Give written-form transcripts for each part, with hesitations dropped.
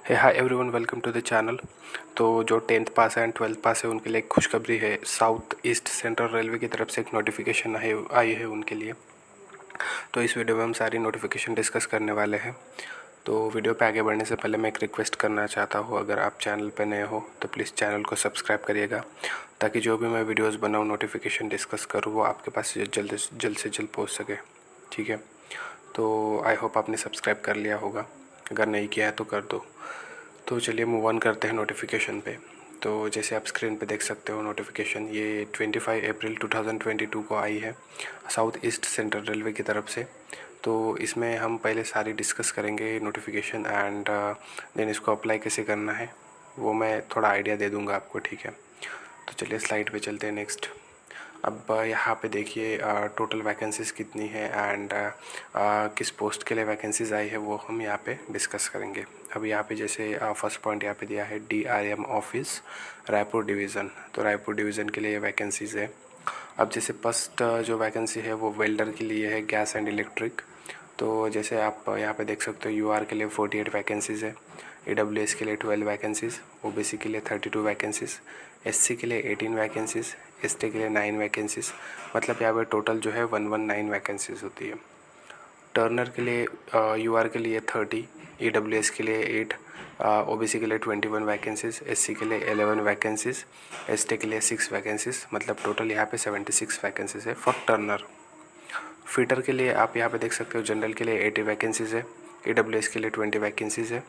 Hi everyone, welcome to the channel. तो जो 10th पास है एंड 12th पास है उनके लिए एक खुशखबरी है। साउथ ईस्ट सेंट्रल रेलवे की तरफ से एक नोटिफिकेशन आई है उनके लिए। तो इस वीडियो में हम सारी नोटिफिकेशन डिस्कस करने वाले हैं। तो वीडियो पे आगे बढ़ने से पहले मैं एक रिक्वेस्ट करना चाहता हूँ, अगर आप चैनल पे नए हो तो प्लीज़ चैनल को सब्सक्राइब करिएगा, ताकि जो भी मैं वीडियोज़ बनाऊँ, नोटिफिकेशन डिस्कस करूँ, वो आपके पास जल्द से जल्द पहुँच सके। ठीक है, तो आई होप आपने सब्सक्राइब कर लिया होगा, अगर नहीं किया है तो कर दो। तो चलिए मूव ऑन करते हैं नोटिफिकेशन पे। तो जैसे आप स्क्रीन पे देख सकते हो, नोटिफिकेशन ये 25 अप्रैल 2022 को आई है साउथ ईस्ट सेंट्रल रेलवे की तरफ से। तो इसमें हम पहले सारी डिस्कस करेंगे नोटिफिकेशन एंड देन इसको अप्लाई कैसे करना है वो मैं थोड़ा आइडिया दे दूँगा आपको। ठीक है, तो चलिए स्लाइड पे चलते हैं नेक्स्ट। अब यहाँ पे देखिए टोटल वैकेंसीज़ कितनी है एंड किस पोस्ट के लिए वैकेंसीज़ आई है वो हम यहाँ पे डिस्कस करेंगे। अब यहाँ पे जैसे फर्स्ट पॉइंट यहाँ पे दिया है DRM ऑफिस रायपुर डिवीज़न। तो रायपुर डिवीज़न के लिए ये वैकेंसीज़ है। अब जैसे फर्स्ट जो वैकेंसी है वो वेल्डर के लिए है, गैस एंड इलेक्ट्रिक। तो जैसे आप यहाँ पे देख सकते हो, UR के लिए 48 वैकेंसीज़ है, AWS के लिए 12 वैकेंसीज़, OBC के लिए 32 वैकेंसीज़, SC के लिए 18 वैकेंसीज़, ST के लिए 9 वैकेंसीज़। मतलब यहाँ पे टोटल जो है 119 वैकेंसीज़ होती है। टर्नर के लिए UR के लिए 30, AWS के लिए 8, OBC के लिए 21 वैकेंसीज़, SC के लिए 11 वैकेंसीज़, ST के लिए 6 वैकेंसीज़। मतलब टोटल यहाँ पे 76 वैकेंसीज़ है फॉर टर्नर। फीटर के लिए आप यहाँ पे देख सकते हो, जनरल के लिए 80 वैकेंसीज़ है, AWS के लिए 20 वैकेंसीज़ है,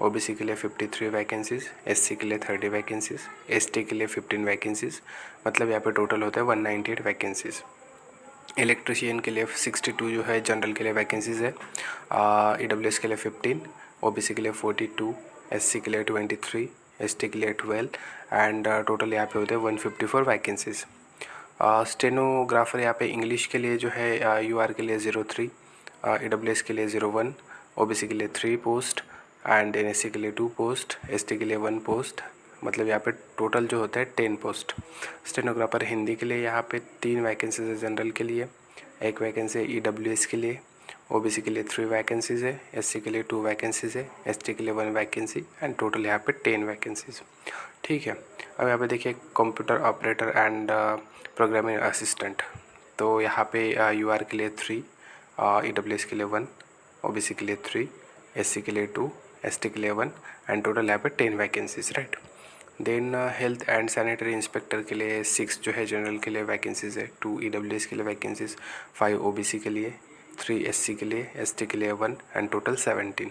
OBC के लिए 53 वैकेंसीज़, SC के लिए 30 वैकेंसीज़, ST के लिए 15 वैकेंसीज़। मतलब यहाँ पे टोटल होता है 198 वैकेंसीज़। इलेक्ट्रिशियन के लिए 62 जो है जनरल के लिए वैकेंसीज़ है, AWS के लिए 15, OBC के लिए 42, SC के लिए 23, ST के लिए 12 एंड टोटल यहाँ पे होते हैं 154 वैकेंसीज़। स्टेनोग्राफर यहाँ पे इंग्लिश के लिए जो है UR के लिए 03, AWS के लिए 01, OBC के लिए 3 पोस्ट एंड NSC के लिए 2 पोस्ट, ST के लिए 1 पोस्ट। मतलब यहाँ पे टोटल जो होता है 10 पोस्ट। स्टेनोग्राफर हिंदी के लिए यहाँ पे 3 वैकेंसीज है जनरल के लिए, 1 वैकेंसी है EWS के लिए, OBC के लिए 3 वैकेंसीज़ है, SC के लिए 2 वैकेंसीज़ है, ST के लिए 1 वैकेंसी एंड टोटल यहाँ पे 10 वैकेंसीज़। ठीक है, अब यहाँ पे देखिए computer operator and programming assistant. तो यहाँ पे UR के लिए 3, AWS के लिए 1, OBC के लिए 3, SC के लिए 2, ST के लिए 1 एंड टोटल यहाँ पे 10 vacancies, right. Then health and sanitary inspector के लिए 6 जो है जनरल के लिए वैकेंसीज़ है, 2 EWS के लिए वैकेंसीज़, 5 OBC के लिए, 3 SC के लिए, ST के लिए 1 एंड टोटल 17।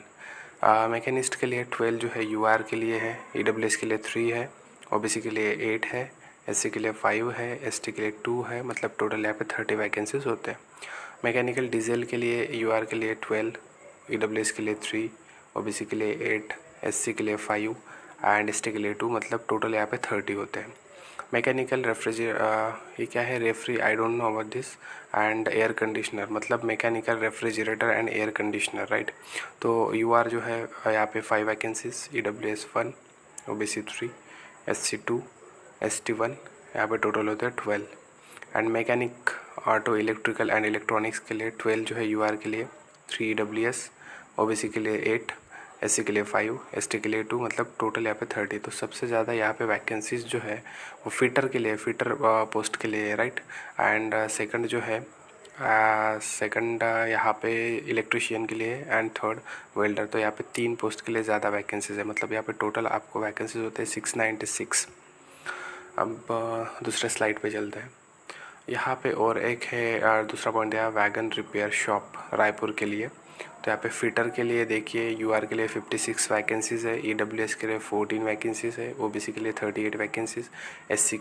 मैकेनिस्ट के लिए 12 जो है UR के लिए है, EWS के लिए 3 है, OBC के लिए 8 है, SC के लिए 5 है, ST के लिए 2 है। मतलब टोटल यहाँ पे 30 वैकेंसीज होते हैं। मैकेनिकल डीजल के लिए UR के लिए 12, EWS के लिए 3, OBC के लिए 8, SC के लिए 5 एंड ST के लिए 2। मतलब टोटल यहाँ पे 30 होते हैं। मैकेनिकल ये क्या है, रेफ्री, I don't know about this. And air conditioner, मतलब mechanical refrigerator and air conditioner, right. तो UR जो है यहाँ पे 5 vacancies, EWS 1, OBC 3, SC 2, ST 1। यहाँ पे टोटल होते हैं 12। And mechanic auto electrical and electronics के लिए 12 जो है UR के लिए, 3 EWS, OBC के लिए 8, SC के लिए 5, ST के लिए 2। मतलब टोटल यहाँ पे 30। तो सबसे ज़्यादा यहाँ पे वैकेंसीज जो है वो फिटर के लिए, फिटर पोस्ट के लिए, राइट। एंड सेकंड जो है सेकंड यहाँ पे इलेक्ट्रिशियन के लिए एंड थर्ड वेल्डर। तो यहाँ पे 3 पोस्ट के लिए ज़्यादा वैकेंसीज है। मतलब यहाँ पे टोटल आपको वैकेंसीज होते हैं 696। अब दूसरे स्लाइड पे चलते हैं। यहाँ पे और एक है दूसरा पॉइंट है वैगन रिपेयर शॉप रायपुर के लिए। तो यहाँ पे फिटर के लिए देखिए UR के लिए 56 वैकेंसीज़ है, EWS के लिए 14 वैकेंसीज़ है, OBC के लिए 38 वैकेंसीज़, SC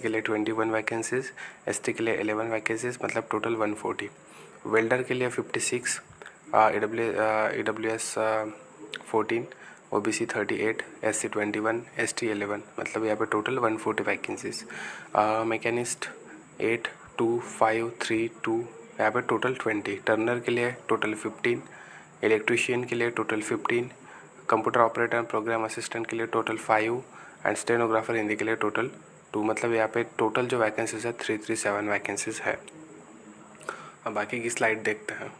के लिए 21 वैकेंसीज़, ST के लिए 11 वैकेंसीज़। मतलब टोटल 140। वेल्डर के लिए 56, EWS 14, OBC 38, SC 21, ST 11। मतलब यहाँ पे टोटल 140 वैकेंसीज़। मैकेनिस्ट 8, 2, 5, 3, 2, यहाँ पे टोटल 20। टर्नर के लिए टोटल 15, इलेक्ट्रिशियन के लिए total 15, computer operator and program assistant के लिए टोटल 5 एंड स्टेनोग्राफर हिंदी के लिए टोटल 2। मतलब यहाँ पे टोटल जो वैकेंसीज है 337 वैकेंसीज है। अब बाकी की स्लाइड देखते हैं।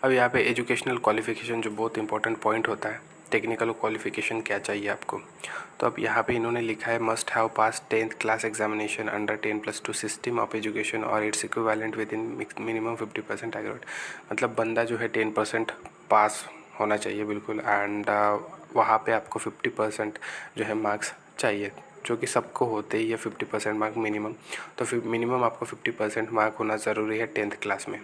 अब यहाँ पे एजुकेशनल क्वालिफिकेशन जो बहुत इंपॉर्टेंट पॉइंट होता है। टेक्निकल क्वालिफ़िकेशन क्या चाहिए आपको। तो अब यहाँ पे इन्होंने लिखा है must have pass 10th class examination under 10+2 system of education और it's equivalent with in minimum 50% aggregate. मतलब बंदा जो है 10% पास होना चाहिए बिल्कुल, एंड वहाँ पे आपको 50% जो है मार्क्स चाहिए, जो कि सबको होते ही है 50% मार्क मिनिमम। तो फिर मिनिमम आपको 50% मार्क होना ज़रूरी है 10th क्लास में।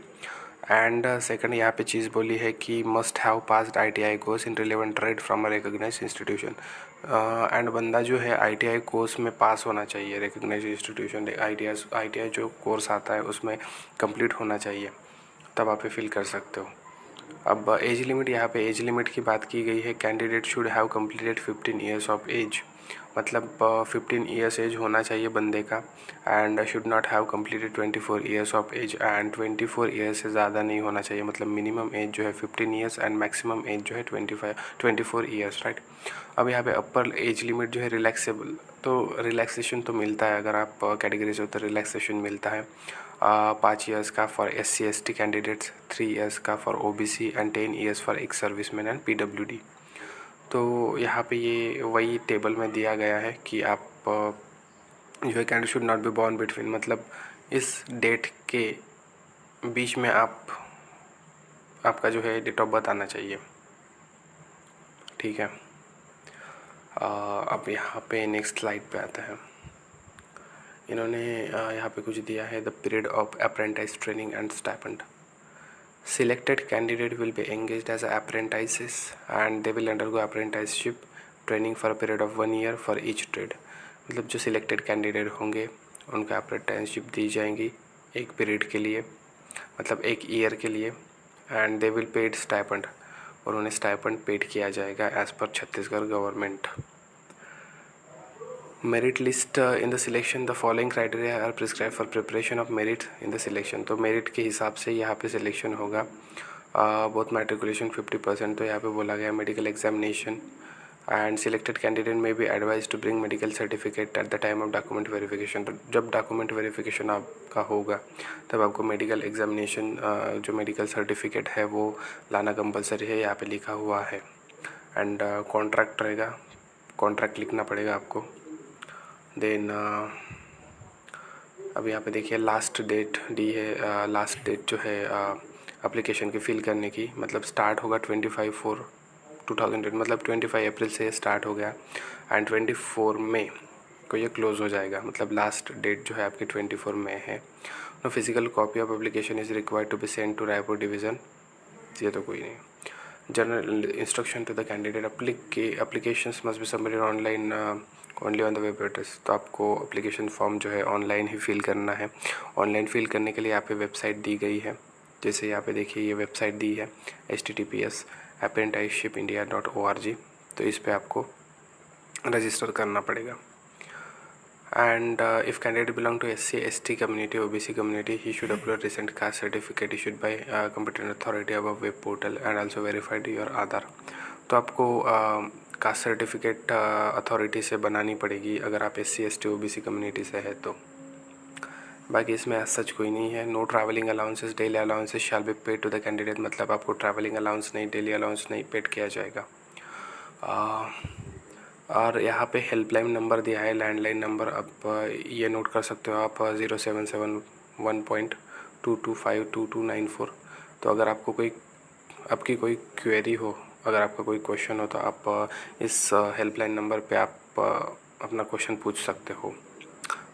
एंड सेकंड यहाँ पे चीज़ बोली है कि must have passed ITI course in relevant trade from a recognise institution. And बंदा जो है ITI कोर्स में पास होना चाहिए, रिकग्नाइज इंस्टीट्यूशन ITI जो कोर्स आता है उसमें कंप्लीट होना चाहिए, तब आप फिल कर सकते हो। अब एज लिमिट, यहाँ पे एज लिमिट की बात की गई है। Candidate should have completed 15 years of age, मतलब 15 ईयर्स एज होना चाहिए बंदे का, and should not have completed 24 years of age, and 24 years से ज़्यादा नहीं होना चाहिए। मतलब मिनिमम एज जो है 15 ईयर्स एंड मैक्सिमम एज जो है 24 ईयर्स, राइट। अब यहाँ पे अपर एज लिमिट जो है रिलैक्सेबल, तो रिलैक्सेशन तो मिलता है, अगर आप कैटेगरी से हो तो रिलैक्सेशन मिलता है 5 ईयर्स का फॉर SC/ST कैंडिडेट्स, 3 ईयर्स का for OBC and 10 years for ex serviceman and PWD। तो यहाँ पे ये वही टेबल में दिया गया है कि आप जो है candidate should not be born between, मतलब इस डेट के बीच में आपका जो है डेट ऑफ बर्थ आना चाहिए, ठीक है। अब यहाँ पे नेक्स्ट स्लाइड पे आता है। इन्होंने यहाँ पे कुछ दिया है, the period of apprentice training and stipend. Selected candidate will be engaged as apprentices and they will undergo apprenticeship training for a period of 1 year for each trade। मतलब जो सिलेक्टेड कैंडिडेट होंगे उनका अप्रेंटिसशिप दी जाएंगी एक period के लिए, मतलब 1 year के लिए, and they will paid stipend, और उन्हें स्टाइपेंड पेड किया जाएगा as per Chhattisgarh government. Merit list in the selection, the following criteria are prescribe for preparation of merit in the selection. तो मेरिट के हिसाब से यहाँ पे सिलेक्शन होगा। बहुत मैट्रिकुलेशन 50%, तो यहाँ पे बोला गया medical examination, and selected candidate may be advised to bring medical certificate at the time of document verification. तो जब डॉक्यूमेंट वेरिफिकेशन आपका होगा तब आपको मेडिकल एग्जामिनेशन जो मेडिकल सर्टिफिकेट है वो लाना कंपलसरी है, यहाँ पे लिखा हुआ है। एंड कॉन्ट्रैक्ट रहेगा, कॉन्ट्रैक्ट लिखना पड़ेगा आपको। देन अब यहाँ पे देखिए लास्ट डेट दी है, लास्ट डेट जो है एप्लीकेशन की फ़िल करने की, मतलब स्टार्ट होगा 25/4/2008, मतलब 25 अप्रैल से स्टार्ट हो गया एंड 24 मई को ये क्लोज़ हो जाएगा। मतलब लास्ट डेट जो है आपकी 24 मई है। No physical copy of application is required to be send to Raipur division, ये तो कोई नहीं। General instruction to the candidate, applications must be submitted online only on the web address. तो आपको एप्लीकेशन फॉर्म जो है ऑनलाइन ही फिल करना है। ऑनलाइन फिल करने के लिए यहाँ पे वेबसाइट दी गई है, जैसे यहाँ पे देखिए ये वेबसाइट दी है https://apprenticeshipindia.org। तो इस पे आपको रजिस्टर करना पड़ेगा। And if candidate belong to SC/ST community, OBC community, he should upload recent caste certificate issued by competent authority above web portal and also verified your Aadhaar. तो आपको कास्ट सर्टिफिकेट अथॉरिटी से बनानी पड़ेगी अगर आप SC/ST OBC कम्युनिटी से है तो। बाकी इसमें सच कोई नहीं है। No travelling allowances, daily allowances shall be paid to the candidate, मतलब आपको ट्रैवलिंग अलाउंस नहीं, डेली अलाउंस नहीं पेड किया जाएगा। और यहाँ पे हेल्पलाइन नंबर दिया है, लैंडलाइन नंबर, आप ये नोट कर सकते हो आप 0771.2252294। तो अगर आपको आपकी कोई क्वेरी हो, अगर आपका कोई क्वेश्चन हो तो आप इस हेल्पलाइन नंबर पे आप अपना क्वेश्चन पूछ सकते हो।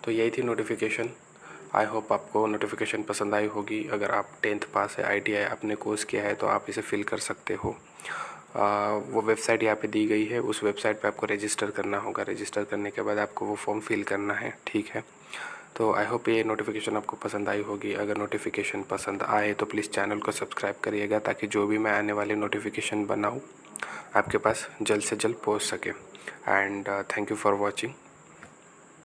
तो यही थी नोटिफिकेशन। आई होप आपको नोटिफिकेशन पसंद आई होगी। अगर आप 10th पास है, ITI आपने कोर्स किया है तो आप इसे फिल कर सकते हो। वो वेबसाइट यहाँ पे दी गई है, उस वेबसाइट पे आपको रजिस्टर करना होगा। रजिस्टर करने के बाद आपको वो फॉर्म फिल करना है, ठीक है। तो आई होप ये नोटिफिकेशन आपको पसंद आई होगी। अगर नोटिफिकेशन पसंद आए तो प्लीज़ चैनल को सब्सक्राइब करिएगा, ताकि जो भी मैं आने वाले नोटिफिकेशन बनाऊँ आपके पास जल्द से जल्द पहुँच सके। And thank you for watching.